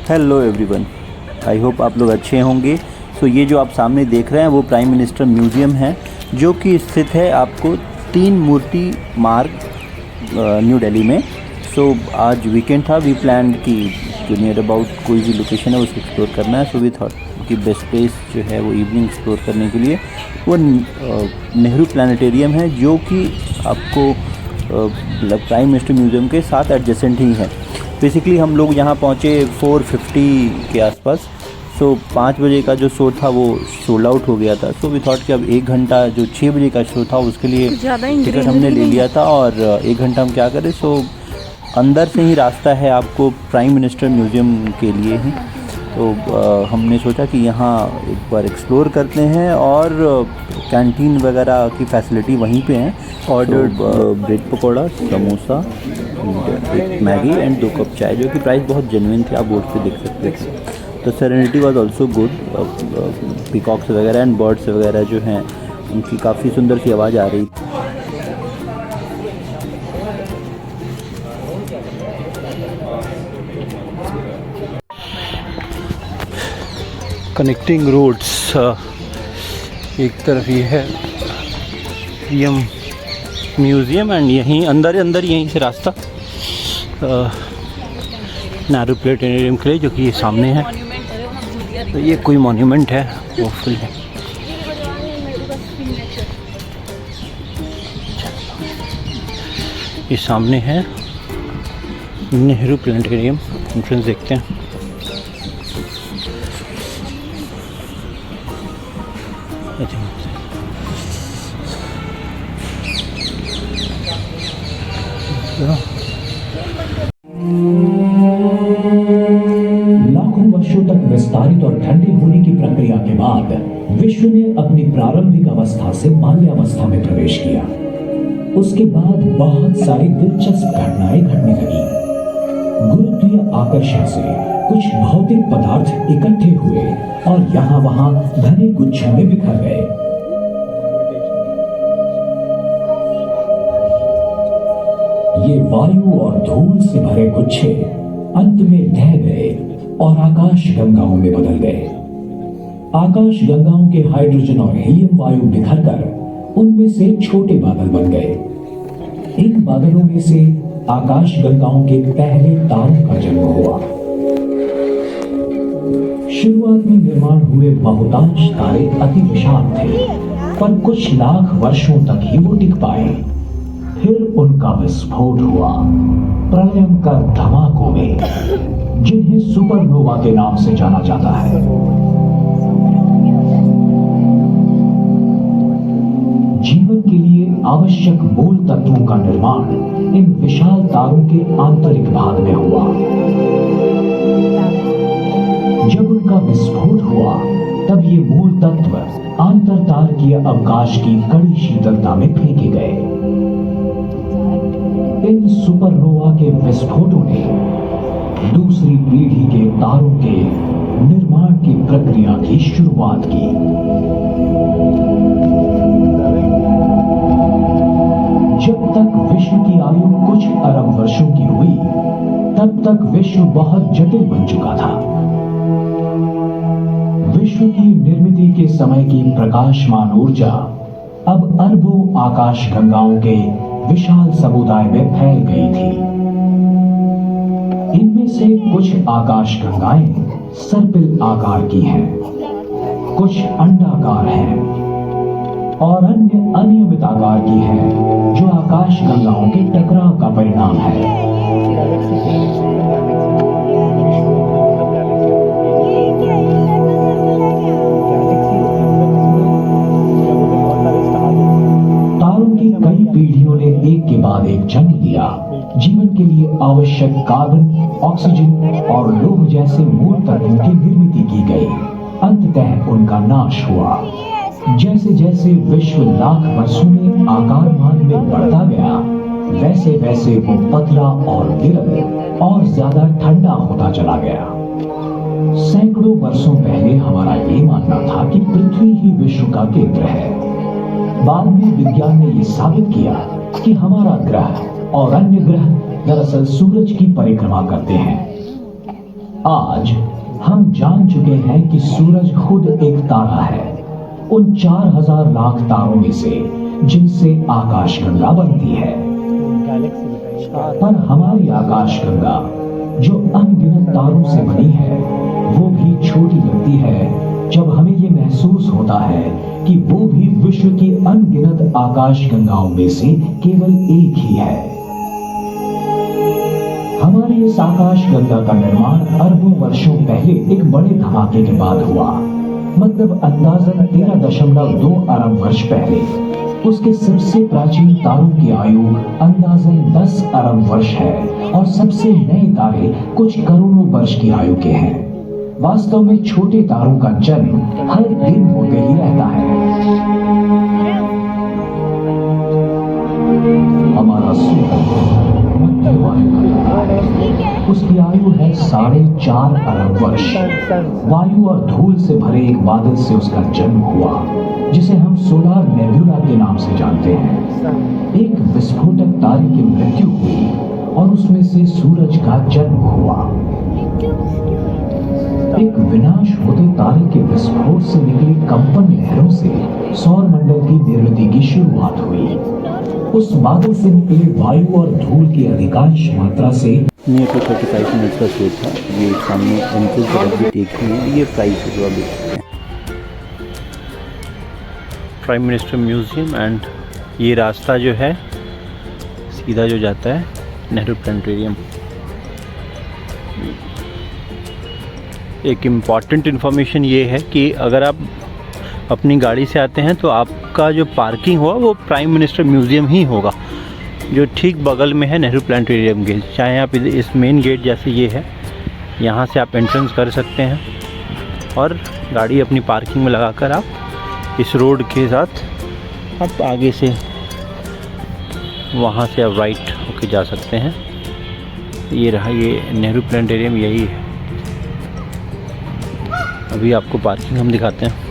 Hello everyone, I hope आप लोग अच्छे होंगे। सो ये जो आप सामने देख रहे हैं वो प्राइम मिनिस्टर म्यूज़ियम है, जो कि स्थित है आपको 3 मूर्ति मार्ग न्यू दिल्ली में। सो आज वीकेंड था, वी प्लान कि जो नियर अबाउट कोई भी लोकेशन है उसको एक्सप्लोर करना है। सो वी थॉट कि बेस्ट प्लेस जो है वो इवनिंग एक्सप्लोर करने के लिए वो नेहरू प्लानिटेरियम है, जो कि आपको मतलब प्राइम मिनिस्टर म्यूज़ियम के साथ एडजेसेंट ही है। बेसिकली हम लोग यहाँ पहुँचे 4:50 के आसपास। सो 5 बजे का जो शो था वो सोल्ड आउट हो गया था। सो वी थॉट कि अब 1 घंटा जो 6 बजे का शो था उसके लिए टिकट हमने ले लिया था और 1 घंटा हम क्या करें। सो अंदर से ही रास्ता है आपको प्राइम मिनिस्टर म्यूज़ियम के लिए ही। तो हमने सोचा कि यहाँ एक बार एक्सप्लोर करते हैं और कैंटीन वगैरह की फैसिलिटी वहीं पे हैं। ऑर्डर्ड ब्रेड पकौड़ा, समोसा, एक मैगी एंड 2 कप चाय, जो कि प्राइस बहुत जेन्युइन थी, आप बोर्ड पे देख सकते थे। तो serenity was also good. Peacocks वगैरह एंड बर्ड्स वगैरह जो हैं उनकी काफ़ी सुंदर सी आवाज़ आ रही थी। कनेक्टिंग रोड्स, एक तरफ ये है यम म्यूज़ियम एंड यहीं अंदर यहीं से रास्ता नेहरू प्लानिटेरियम के लिए, जो कि ये सामने है। तो ये कोई मॉन्यूमेंट है वो फुल है। ये सामने है नेहरू प्लानिटेरियम, एंट्रेंस देखते हैं। लाखों वर्षों तक विस्तारित और ठंडे होने की प्रक्रिया के बाद विश्व ने अपनी प्रारंभिक अवस्था से बाल्यावस्था में प्रवेश किया। उसके बाद बहुत सारी दिलचस्प घटनाएं घटने लगी। गुरुत्वीय आकर्षण से कुछ भौतिक पदार्थ इकट्ठे हुए और यहाँ वहां घने गुच्छों में बिखर गए। ये वायु और धूल से भरे गुच्छे अंत में ढह गए और आकाश गंगाओं में बदल गए। आकाश गंगाओं के हाइड्रोजन और हीलियम वायु बिखरकर उनमें से छोटे बादल बन गए। इन बादलों में से आकाश गंगाओं के पहले तारों का जन्म हुआ। शुरुआत में निर्माण हुए बहुतांश तारे अति विशाल थे, पर कुछ लाख वर्षों तक ही वो टिक पाए। फिर उनका विस्फोट हुआ प्रलयंकर धमाकों में, जिन्हें सुपरनोवा के नाम से जाना जाता है। जीवन के लिए आवश्यक मूल तत्वों का निर्माण इन विशाल तारों के आंतरिक भाग में हुआ। जब उनका विस्फोट हुआ तब ये मूल तत्व आंतरतारकीय अवकाश की कड़ी शीतलता में फेंके गए। इन सुपरनोवा के विस्फोटों ने दूसरी पीढ़ी के तारों के निर्माण की प्रक्रिया की शुरुआत की। जब तक विश्व की आयु कुछ अरब वर्षों की हुई, तब तक विश्व बहुत जटिल बन चुका था। विश्व की निर्मिति के समय की प्रकाशमान ऊर्जा अब अरबों आकाश गंगाओं के विशाल समुदाय में फैल गई थी। इनमें से कुछ आकाश गंगाएं सर्पिल आकार की हैं, कुछ अंडाकार हैं और अन्य अनियमित आकार की हैं, जो आकाश गंगाओं के टकराव का परिणाम है। कई पीढ़ियों ने एक के बाद एक जन्म लिया। जीवन के लिए आवश्यक कार्बन, ऑक्सीजन और लौह जैसे मूल तत्वों की निर्मित की गई। अंततः उनका नाश हुआ। जैसे जैसे विश्व लाख वर्षों में आकारमान में बढ़ता गया, वैसे वैसे वो पतला और विरल और ज्यादा ठंडा होता चला गया। सैकड़ों वर्षों पहले हमारा ये मानना था कि पृथ्वी ही विश्व का केंद्र है। बाद में विज्ञान ने यह साबित किया कि हमारा ग्रह और अन्य ग्रह दरअसल सूरज की परिक्रमा करते हैं। आज हम जान चुके हैं कि सूरज खुद एक तारा है, उन 4000 लाख तारों में से जिनसे आकाशगंगा बनती है। पर हमारी आकाशगंगा जो अनगिनत तारों से बनी है, वो भी छोटी लगती है जब हमें ये महसूस होता है कि वो भी विश्व की अनगिनत आकाशगंगाओं में से केवल एक ही है। हमारी इस आकाशगंगा का निर्माण अरबों वर्षों पहले एक बड़े धमाके के बाद हुआ, मतलब अंदाजन 13.2 अरब वर्ष पहले। उसके सबसे प्राचीन तारों की आयु अंदाजन 10 अरब वर्ष है और सबसे नए तारे कुछ करोड़ों वर्ष की आयु के हैं। वास्तव में छोटे तारों का जन्म हर दिन होते ही रहता है। हमारा सूरज मध्य वायु का तारा है, उसकी आयु है 4.5 अरब वर्ष। वायु और धूल से भरे एक बादल से उसका जन्म हुआ, जिसे हम सोलार नेबुला के नाम से जानते हैं। एक विस्फोटक तारे की मृत्यु हुई और उसमें से सूरज का जन्म हुआ। एक विनाश होते तारे के विस्फोट से निकली कंपन लहरों से सौर मंडल की निर्मिति की शुरुआत हुई। उस बादल से निकले वायु और धूल की अधिकांश मात्रा से नहीं तो 35 मिनट का शो था। ये सामने एंट्री तरफ भी देखी है, ये प्राइस है जो अभी प्राइम मिनिस्टर म्यूजियम। एंड ये रास्ता जो है सीधा जो जाता है नेहरू प्लानिटेरियम। एक इम्पॉर्टेंट इन्फॉर्मेशन ये है कि अगर आप अपनी गाड़ी से आते हैं तो आपका जो पार्किंग होगा वो प्राइम मिनिस्टर म्यूज़ियम ही होगा, जो ठीक बगल में है नेहरू प्लानिटेरियम गेट। चाहे आप इस मेन गेट जैसे ये है, यहाँ से आप एंट्रेंस कर सकते हैं और गाड़ी अपनी पार्किंग में लगाकर आप इस रोड के साथ आप आगे से वहाँ से आप राइट होके जा सकते हैं। ये रहा, ये नेहरू प्लानिटेरियम यही है। अभी आपको पार्किंग हम दिखाते हैं।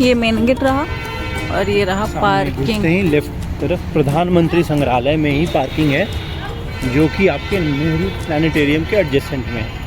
ये मेन गेट रहा और ये रहा पार्किंग। लेफ्ट तरफ प्रधानमंत्री संग्रहालय में ही पार्किंग है, जो कि आपके नेहरू प्लानिटेरियम के एडजेसेंट में है।